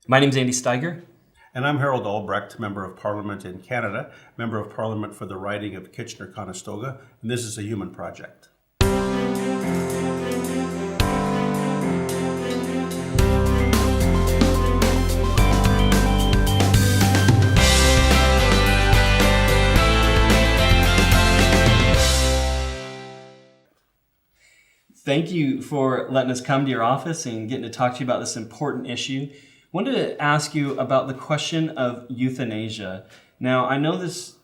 My name's Andy Steiger. And I'm Harold Albrecht, Member of Parliament in Canada, Member of Parliament for the riding of Kitchener-Conestoga, and this is a human project. Thank you for letting us come to your office and getting to talk to you about this important issue. Wanted to ask you about the question of euthanasia. Now, I know this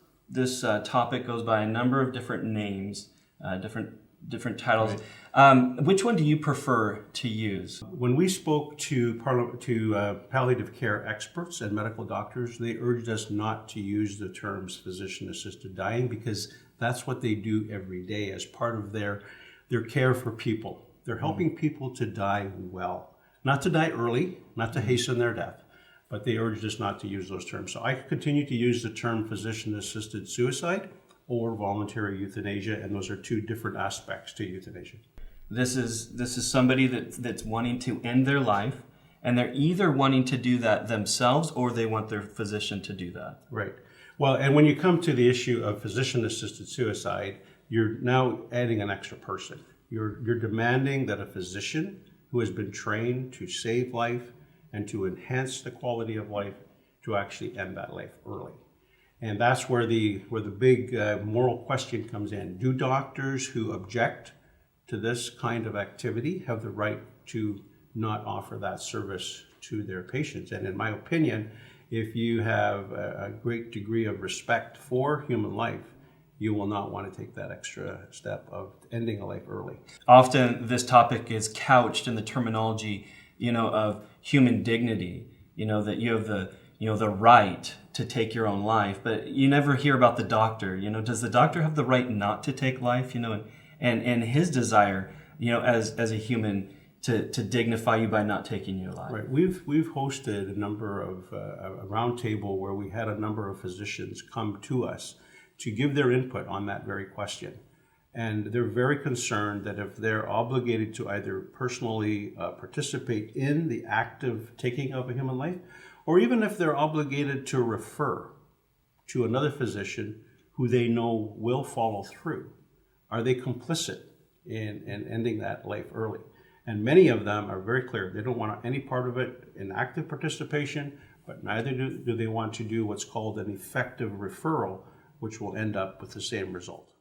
topic goes by a number of different names, different titles. Right. Which one do you prefer to use? When we spoke to palliative care experts and medical doctors, they urged us not to use the terms physician-assisted dying because that's what they do every day as part of their care for people. They're helping people to die well. Not to die early, not to hasten their death, but they urged us not to use those terms. So I continue to use the term physician-assisted suicide or voluntary euthanasia, and those are two different aspects to euthanasia. This is somebody that's wanting to end their life, and they're either wanting to do that themselves or they want their physician to do that. Right. Well, and when you come to the issue of physician-assisted suicide, you're now adding an extra person. You're demanding that a physician who has been trained to save life and to enhance the quality of life to actually end that life early. And that's where the big moral question comes in. Do doctors who object to this kind of activity have the right to not offer that service to their patients? And in my opinion, if you have a great degree of respect for human life, you will not want to take that extra step of ending a life early. Often this topic is couched in the terminology, of human dignity, that you have the right to take your own life, but you never hear about the doctor. Does the doctor have the right not to take life, and his desire, as a human to dignify you by not taking your life? Right. We've hosted a number of a roundtable where we had a number of physicians come to us to give their input on that very question. And they're very concerned that if they're obligated to either personally participate in the active taking of a human life, or even if they're obligated to refer to another physician who they know will follow through, are they complicit in ending that life early? And many of them are very clear. They don't want any part of it in active participation, but neither do they want to do what's called an effective referral, which will end up with the same result.